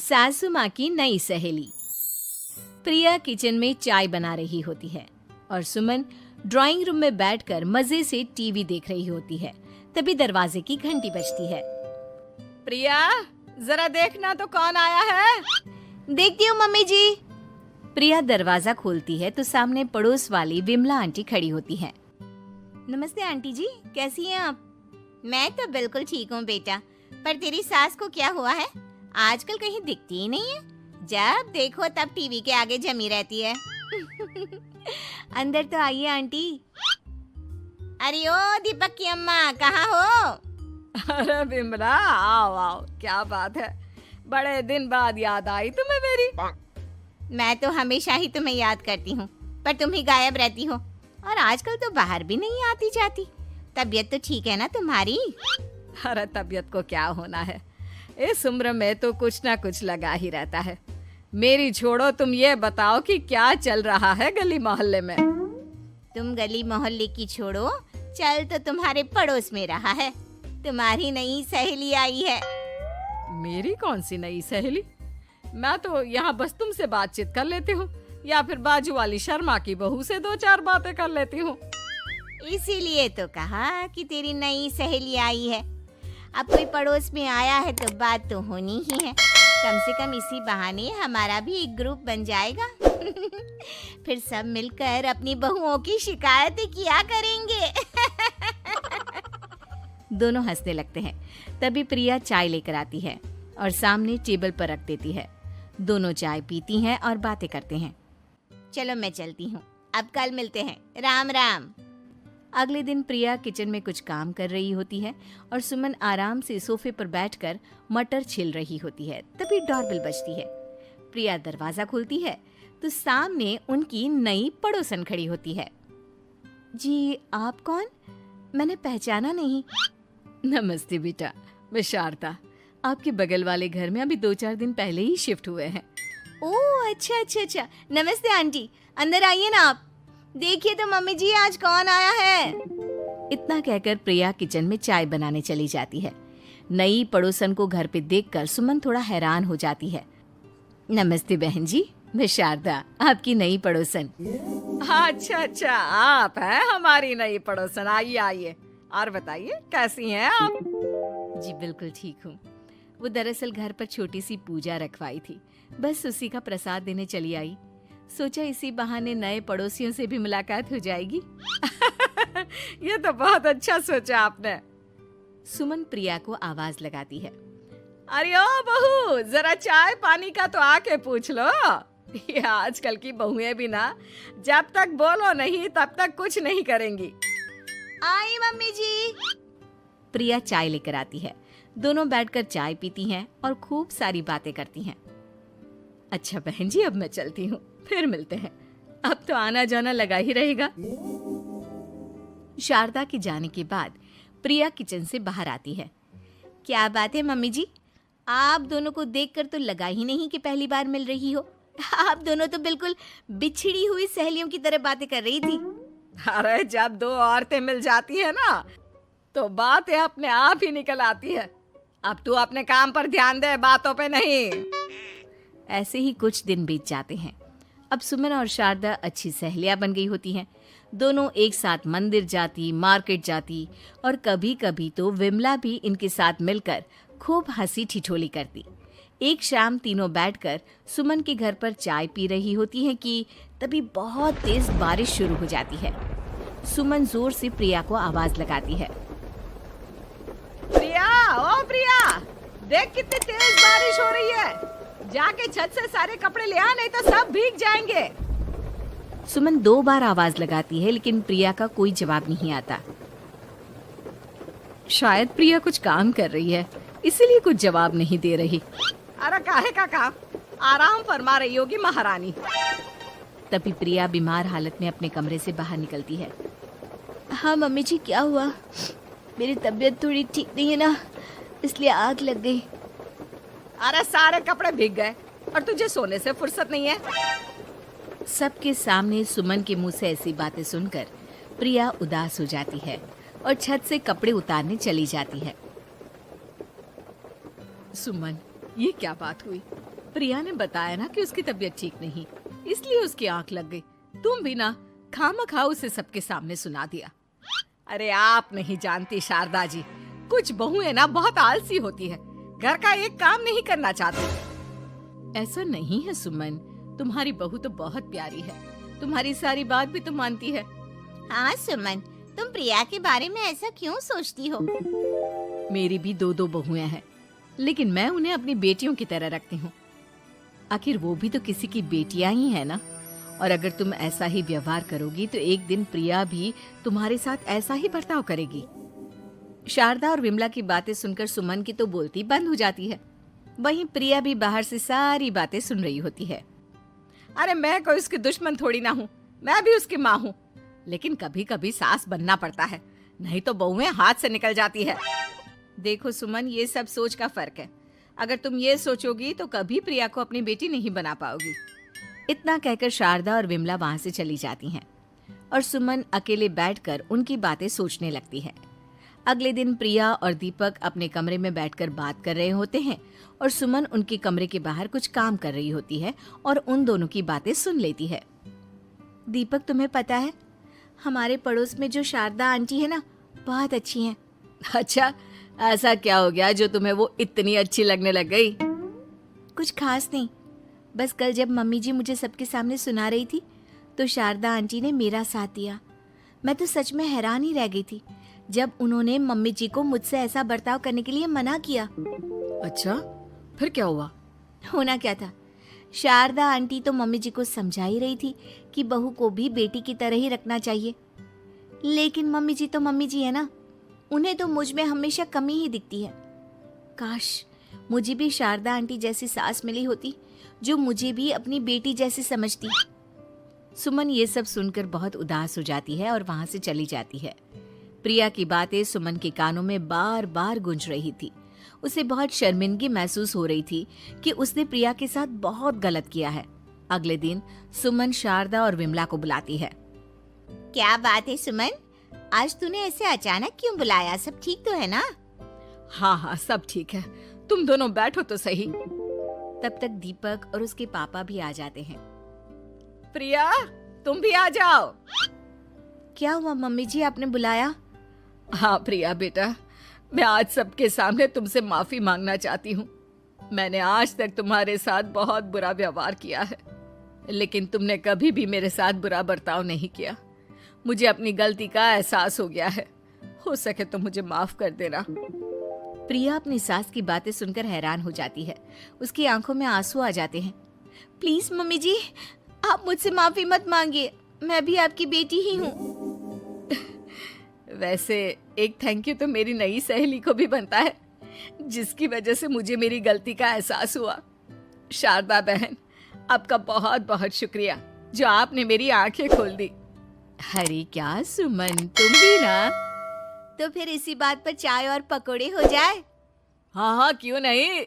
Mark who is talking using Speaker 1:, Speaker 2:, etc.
Speaker 1: सासू माँ की नई सहेली। प्रिया किचन में चाय बना रही होती है और सुमन ड्राइंग रूम में बैठकर मजे से टीवी देख रही होती है। तभी दरवाजे की घंटी बजती है।
Speaker 2: प्रिया, जरा देखना तो कौन आया है।
Speaker 1: देखती हूँ मम्मी जी। प्रिया दरवाजा खोलती है तो सामने पड़ोस वाली विमला आंटी खड़ी होती है। नमस्ते आंटी जी, कैसी हैं आप?
Speaker 3: मैं तो बिल्कुल ठीक हूँ बेटा, पर तेरी सास को क्या हुआ है? आजकल कहीं दिखती ही नहीं है। जब देखो तब टीवी के आगे जमी रहती है।
Speaker 1: अंदर तो आइए आंटी।
Speaker 3: अरे ओ दीपक की अम्मा, कहाँ हो?
Speaker 2: अरे बिमला, आओ आओ, क्या बात है, बड़े दिन बाद याद आई तुम्हें मेरी।
Speaker 3: मैं तो हमेशा ही तुम्हें याद करती हूँ, पर तुम ही गायब रहती हो और आजकल तो बाहर भी नहीं आती जाती। तबीयत तो ठीक है ना तुम्हारी?
Speaker 2: अरे तबीयत को क्या होना है, इस उम्र में तो कुछ ना कुछ लगा ही रहता है। मेरी छोड़ो, तुम ये बताओ कि क्या चल रहा है गली मोहल्ले में।
Speaker 3: तुम गली मोहल्ले की छोड़ो, चल तो तुम्हारे पड़ोस में रहा है। तुम्हारी नई सहेली आई है।
Speaker 2: मेरी कौन सी नई सहेली? मैं तो यहाँ बस तुमसे बातचीत कर लेती हूँ या फिर बाजू वाली शर्मा की बहू से दो चार बातें कर लेती हूँ।
Speaker 3: इसीलिए तो कहा कि तेरी नई सहेली आई है। अब कोई पड़ोस में आया है तो बात तो होनी ही है। कम से कम इसी बहाने हमारा भी एक ग्रुप बन जाएगा। फिर सब मिलकर अपनी बहुओं की शिकायतें किया करेंगे।
Speaker 1: दोनों हंसने लगते हैं। तभी प्रिया चाय लेकर आती है और सामने टेबल पर रख देती है। दोनों चाय पीती हैं और बातें करते हैं।
Speaker 3: चलो मैं चलती हूँ, अब कल मिलते हैं। राम राम।
Speaker 1: अगले दिन प्रिया किचन में कुछ काम कर रही होती है और सुमन आराम से सोफे पर बैठकर मटर छिल रही होती है। तभी डोरबेल बजती है। प्रिया दरवाजा खोलती है तो सामने उनकी नई पड़ोसन खड़ी होती है। जी, आप कौन? मैंने पहचाना नहीं।
Speaker 2: नमस्ते बेटा, मैं शारदा, आपके बगल वाले घर में अभी 2-4 दिन पहले ही शिफ्ट हुए हैं।
Speaker 1: ओह अच्छा। नमस्ते आंटी, अंदर आइए ना आप। देखिए तो मम्मी जी, आज कौन आया है। इतना कहकर प्रिया किचन में चाय बनाने चली जाती है। नई पड़ोसन को घर पे देखकर सुमन थोड़ा हैरान हो जाती है। नमस्ते बहन जी, मैं शारदा, आपकी नई पड़ोसन।
Speaker 2: अच्छा, आप हैं हमारी नई पड़ोसन। आइए आइए, और बताइए कैसी हैं आप?
Speaker 1: जी बिल्कुल ठीक हूँ। वो दरअसल घर पर छोटी सी पूजा रखवाई थी, बस उसी का प्रसाद देने चली आई। सोचा इसी बहाने नए पड़ोसियों से भी मुलाकात हो जाएगी।
Speaker 2: ये तो बहुत अच्छा सोचा आपने।
Speaker 1: सुमन प्रिया को आवाज लगाती है।
Speaker 2: अरे ओ बहू, जरा चाय पानी का तो आके पूछ लो। ये आजकल की बहुएं भी ना, जब तक बोलो नहीं तब तक कुछ नहीं करेंगी।
Speaker 3: आई मम्मी जी।
Speaker 1: प्रिया चाय लेकर आती है। दोनों बैठकर चाय पीती हैं और खूब सारी बातें करती हैं। अच्छा बहन जी, अब मैं चलती हूँ, फिर मिलते हैं। अब तो आना जाना लगा ही रहेगा। शारदा के जाने के बाद प्रिया किचन से बाहर आती है। क्या बात है मम्मी जी, आप दोनों को देखकर तो लगा ही नहीं कि पहली बार मिल रही हो। आप दोनों तो बिल्कुल बिछड़ी हुई सहेलियों की तरह बातें कर रही थी।
Speaker 2: अरे जब दो औरतें मिल जाती है ना, तो बातें अपने आप ही निकल आती है। अब तू अपने काम पर ध्यान दे, बातों पे नहीं।
Speaker 1: ऐसे ही कुछ दिन बीत जाते हैं। अब सुमन और शारदा अच्छी सहेलियां बन गई होती हैं। दोनों एक साथ मंदिर जाती, मार्केट जाती और कभी कभी तो विमला भी इनके साथ मिलकर खूब हंसी ठिठोली करती। एक शाम तीनों बैठकर सुमन के घर पर चाय पी रही होती हैं कि तभी बहुत तेज बारिश शुरू हो जाती है। सुमन जोर से प्रिया को आवाज लगाती है।
Speaker 2: प्रिया, ओ प्रिया, देख कितनी तेज बारिश हो रही है। जाके छत से सारे कपड़े ले आ, नहीं तो सब भीग जाएंगे।
Speaker 1: सुमन 2 बार आवाज लगाती है लेकिन प्रिया का कोई जवाब नहीं आता। शायद प्रिया कुछ काम कर रही है, इसीलिए कुछ जवाब नहीं दे रही।
Speaker 2: अरे काहे का काम, आराम फरमा रही होगी महारानी।
Speaker 1: तभी प्रिया बीमार हालत में अपने कमरे से बाहर निकलती है। हाँ मम्मी जी, क्या हुआ? मेरी तबीयत थोड़ी ठीक नहीं है ना, इसलिए आग लग गई।
Speaker 2: अरे सारे कपड़े भीग गए और तुझे सोने से फुर्सत नहीं है।
Speaker 1: सबके सामने सुमन के मुंह से ऐसी बातें सुनकर प्रिया उदास हो जाती है और छत से कपड़े उतारने चली जाती है।
Speaker 2: सुमन, ये क्या बात हुई? प्रिया ने बताया ना कि उसकी तबीयत ठीक नहीं, इसलिए उसकी आंख लग गई। तुम भी ना खामखा उसे सबके सामने सुना दिया। अरे आप नहीं जानती शारदा जी, कुछ बहुएं ना बहुत आलसी होती है, घर का एक काम नहीं करना चाहती। ऐसा नहीं है सुमन, तुम्हारी बहू तो बहुत प्यारी है, तुम्हारी सारी बात भी तो मानती है।
Speaker 3: हाँ सुमन, तुम प्रिया के बारे में ऐसा क्यों सोचती हो?
Speaker 2: मेरी भी दो दो बहुएं हैं, लेकिन मैं उन्हें अपनी बेटियों की तरह रखती हूँ। आखिर वो भी तो किसी की बेटियां ही है ना। और अगर तुम ऐसा ही व्यवहार करोगी तो एक दिन प्रिया भी तुम्हारे साथ ऐसा ही बर्ताव करेगी। शारदा और विमला की बातें सुनकर सुमन की तो बोलती बंद हो जाती है। वहीं प्रिया भी बाहर से सारी बातें सुन रही होती है। अरे मैं कोई उसकी दुश्मन थोड़ी ना हूँ, मैं भी उसकी माँ हूँ, लेकिन कभी कभी सास बनना पड़ता है, नहीं तो बहुएं हाथ से निकल जाती है। देखो सुमन, ये सब सोच का फर्क है। अगर तुम ये सोचोगी तो कभी प्रिया को अपनी बेटी नहीं बना पाओगी। इतना कहकर शारदा और विमला वहां से चली जाती हैं और सुमन अकेले बैठकर उनकी बातें सोचने लगती है। अगले दिन प्रिया और दीपक अपने कमरे में बैठकर बात कर रहे होते हैं और सुमन उनके कमरे के बाहर कुछ काम कर रही होती है और उन दोनों की बातें सुन लेती है। दीपक, तुम्हें पता है हमारे पड़ोस में जो शारदा आंटी है ना, बहुत अच्छी हैं। अच्छा, ऐसा क्या हो गया जो तुम्हें वो इतनी अच्छी लगने लग गई? कुछ खास नहीं, बस कल जब मम्मी जी मुझे सबके सामने सुना रही थी तो शारदा आंटी ने मेरा साथ दिया। मैं तो सच में हैरान ही रह गई थी जब उन्होंने मम्मी जी को मुझसे ऐसा बर्ताव करने के लिए मना किया। अच्छा, फिर क्या हुआ? होना क्या था, शारदा आंटी तो मम्मी जी को समझा ही रही थी कि बहू को भी बेटी की तरह ही रखना चाहिए, लेकिन मम्मी जी तो मम्मी जी है ना, उन्हें तो मुझ में हमेशा कमी ही दिखती है। काश मुझे भी शारदा आंटी जैसी सास मिली होती जो मुझे भी अपनी बेटी जैसी समझती। सुमन ये सब सुनकर बहुत उदास हो जाती है और वहां से चली जाती है। प्रिया की बातें सुमन के कानों में बार बार गूंज रही थी। उसे बहुत शर्मिंदगी महसूस हो रही थी कि उसने प्रिया के साथ बहुत गलत किया है। अगले दिन सुमन शारदा और विमला को बुलाती है।
Speaker 3: क्या बात है सुमन, आज तूने ऐसे अचानक क्यों बुलाया? सब ठीक तो है ना?
Speaker 2: हाँ हाँ, सब ठीक है, तुम दोनों बैठो तो सही।
Speaker 1: तब तक दीपक और उसके पापा भी आ जाते हैं।
Speaker 2: प्रिया, तुम भी आ जाओ।
Speaker 1: क्या हुआ मम्मी जी, आपने बुलाया?
Speaker 2: हाँ प्रिया बेटा, मैं आज सबके सामने तुमसे माफी मांगना चाहती हूँ। मैंने आज तक तुम्हारे साथ बहुत बुरा व्यवहार किया है, लेकिन तुमने कभी भी मेरे साथ बुरा बर्ताव नहीं किया। मुझे अपनी गलती का एहसास हो गया है, हो सके तो मुझे माफ कर देना।
Speaker 1: प्रिया अपनी सास की बातें सुनकर हैरान हो जाती है। उसकी आंखों में आंसू आ जाते हैं। प्लीज मम्मी जी, आप मुझसे माफी मत मांगिए, मैं भी आपकी बेटी ही हूँ।
Speaker 2: वैसे एक थैंक यू तो मेरी नई सहेली को भी बनता है, जिसकी वजह से मुझे मेरी गलती का एहसास हुआ। शारदा बहन, आपका बहुत बहुत शुक्रिया जो आपने मेरी आंखें खोल दी।
Speaker 1: अरे क्या सुमन, तुम भी ना।
Speaker 3: तो फिर इसी बात पर चाय और पकोड़े हो जाए।
Speaker 2: हाँ हाँ, क्यों नहीं।